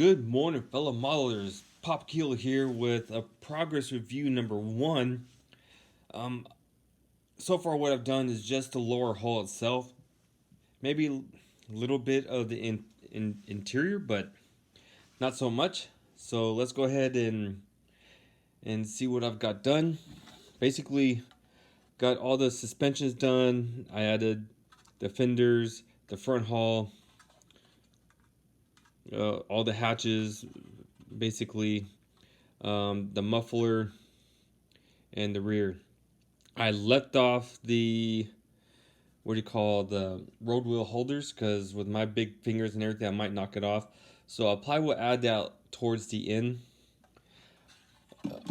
Good morning, fellow modelers. Pop Keel here with a progress review number one. Um, so far, what I've done is just the lower hull itself, maybe a little bit of the interior, but not so much. So let's go ahead and see what I've got done. Basically, got all the suspensions done. I added the fenders, the front hull, all the hatches, basically the muffler and the rear. I left off the what do you call the road wheel holders because with my big fingers and everything, I might knock it off. So I'll probably will add that towards the end.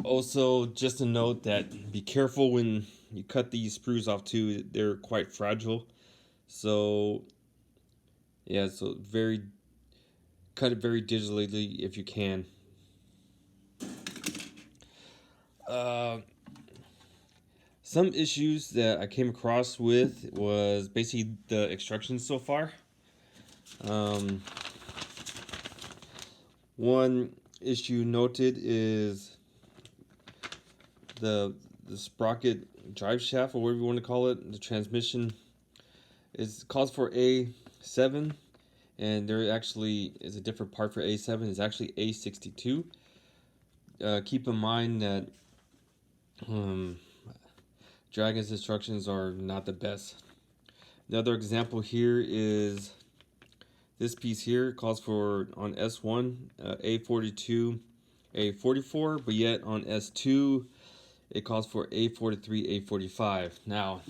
Also, just a note that be careful when you cut these screws off too. They're quite fragile. So yeah, so very cut it very digitally if you can. Uh, some issues that I came across with was basically the instructions so far. Um, One issue noted is the sprocket drive shaft, or whatever you want to call it. The transmission is calls for A7, and there actually is a different part for A7. It's actually A62. Keep in mind that um, Dragon's instructions are not the best. Another example here is this piece here. It calls for on S1 A42, A44, but yet on S2 it calls for A43, A45. Now,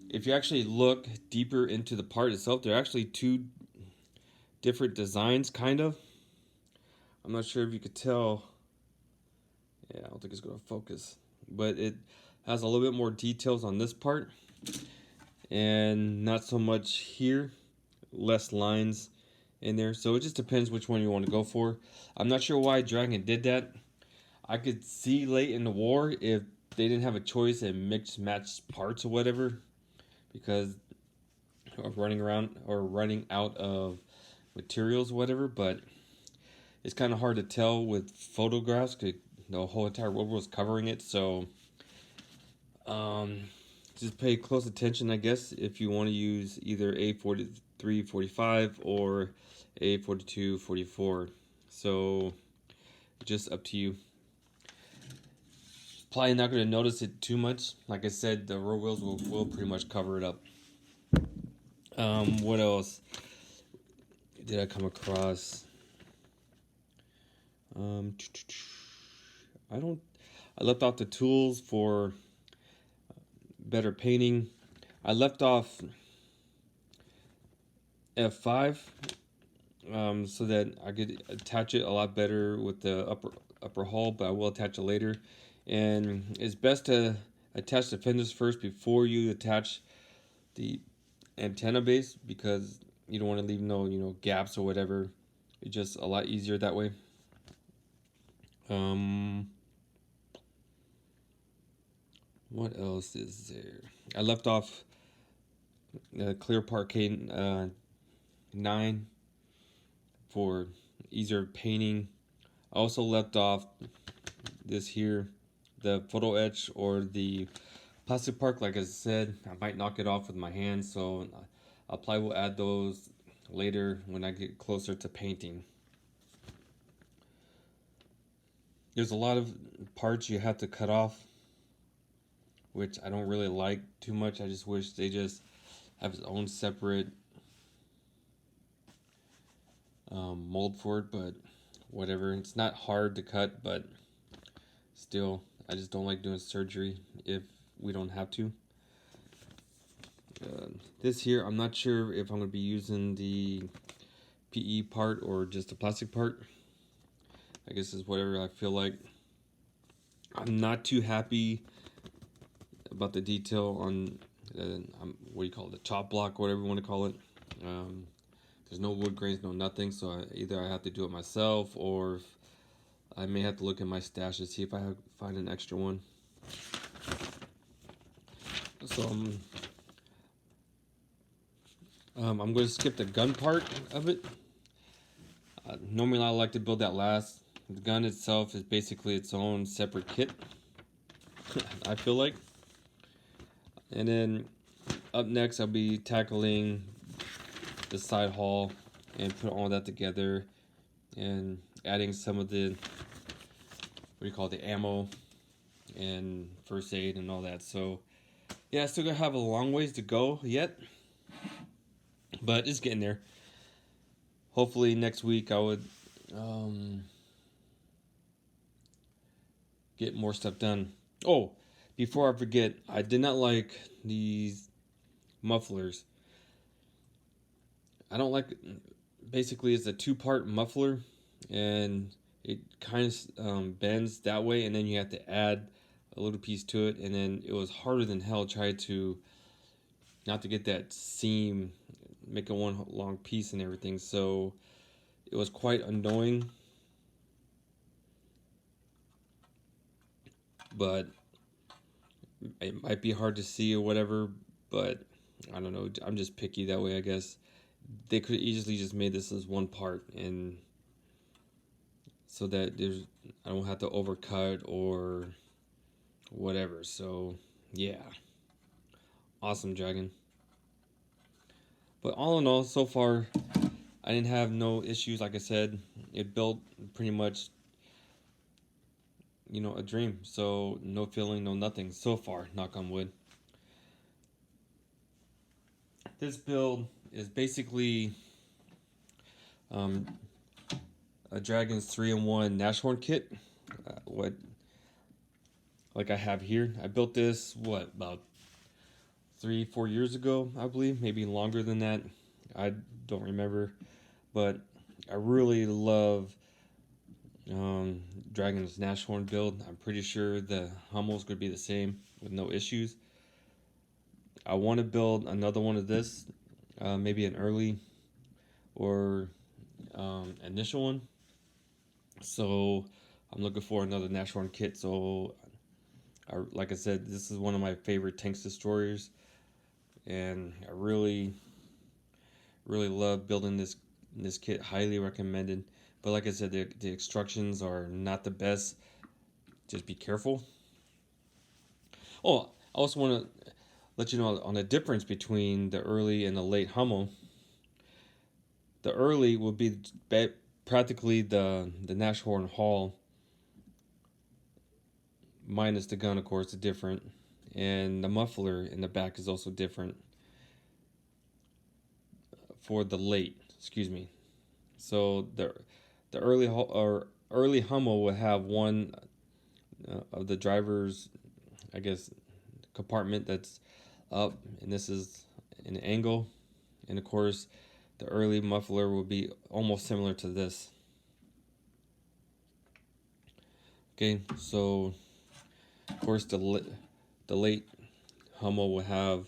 if you actually look deeper into the part itself, there are actually two different designs, kind of. I'm not sure if you could tell. Yeah, I don't think it's going to focus. But it has a little bit more details on this part. And not so much here. Less lines in there. So it just depends which one you want to go for. I'm not sure why Dragon did that. I could see late in the war if they didn't have a choice and mix match parts or whatever, because of running around or running out of materials or whatever. But it's kind of hard to tell with photographs because the whole entire world was covering it. So just pay close attention, I guess, if you want to use either A43, 45 or A42, 44. So just up to you. Probably not going to notice it too much. Like I said, the road wheels will pretty much cover it up. What else did I come across? I don't. I left off the tools for better painting. I left off F5 so that I could attach it a lot better with the upper hull, but I will attach it later. And it's best to attach the fenders first before you attach the antenna base because you don't want to leave no gaps or whatever. It's just a lot easier that way. What else is there? I left off Clear Parquet 9 for easier painting. I also left off this here, the photo etch or the plastic park. Like I said, I might knock it off with my hands, so I'll probably will add those later when I get closer to painting. There's a lot of parts you have to cut off, which I don't really like too much. I just wish they just have its own separate mold for it, but whatever. It's not hard to cut, but still, I just don't like doing surgery if we don't have to. This here, I'm not sure if I'm going to be using the PE part or just the plastic part. I guess it's whatever I feel like. I'm not too happy about the detail on what do you call it, the top block, whatever you want to call it. There's no wood grains, no nothing, so either I have to do it myself or I may have to look at my stash to see if I find an extra one. So I'm going to skip the gun part of it. Normally I like to build that last. The gun itself is basically its own separate kit, I feel like. And then up next I'll be tackling the side hull and put all that together and adding some of the, what do you call it, the ammo and first aid and all that. So yeah, I still gonna have a long ways to go yet, but it's getting there. Hopefully next week I would get more stuff done. Oh, before I forget, I did not like these mufflers. I don't like. Basically, it's a two-part muffler, and it kind of bends that way, and then you have to add a little piece to it, and then it was harder than hell trying to not to get that seam, make it one long piece and everything. So it was quite annoying, but it might be hard to see or whatever. But I don't know. I'm just picky that way, I guess. They could easily just made this as one part, and so that I don't have to overcut or whatever. So yeah, awesome dragon. But all in all, so far I didn't have no issues. Like I said, it built pretty much, a dream. So no feeling, no nothing so far. Knock on wood. This build is basically um, a Dragon's 3-in-1 Nashorn kit. What like I have here. I built this about 3-4 years ago, I believe, maybe longer than that. I don't remember, but I really love Dragon's Nashorn build. I'm pretty sure the Hummel's going to be the same with no issues. I want to build another one of this, maybe an early or initial one. So I'm looking for another Nashorn kit. So, like I said, this is one of my favorite tanks destroyers, and I really, really love building this kit. Highly recommended. But like I said, the instructions are not the best. Just be careful. Oh, I also want to let you know on the difference between the early and the late Hummel. The early will be practically the Nashorn Hall, minus the gun, of course, is different, and the muffler in the back is also different for the late. Excuse me. So the early Hummel will have one of the driver's, I guess, compartment that's up, and this is an angle, and of course the early muffler will be almost similar to this. Okay, so of course the late Hummel will have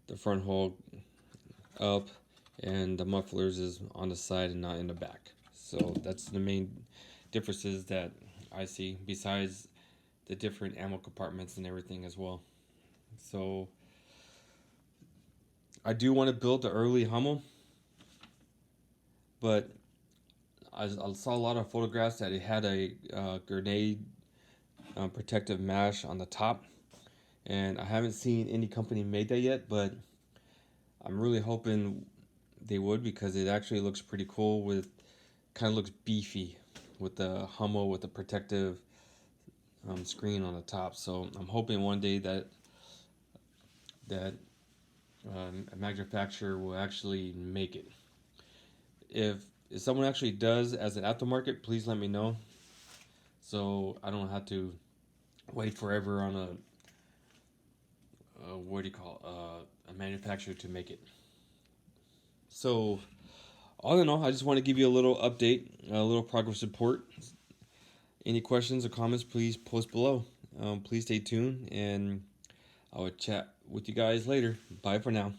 the front hull up, and the mufflers is on the side and not in the back. So that's the main differences that I see, besides the different ammo compartments and everything as well. So I do want to build the early Hummel, but I saw a lot of photographs that it had a grenade protective mash on the top, and I haven't seen any company made that yet, but I'm really hoping they would, because it actually looks pretty cool. With kind of looks beefy with the Hummel with the protective screen on the top. So I'm hoping one day that a manufacturer will actually make it. If someone actually does as an aftermarket, please let me know, so I don't have to wait forever on what do you call a manufacturer to make it. So all in all, I just want to give you a little update, a little progress report. Any questions or comments, please post below. Please stay tuned, and I will chat with you guys later. Bye for now.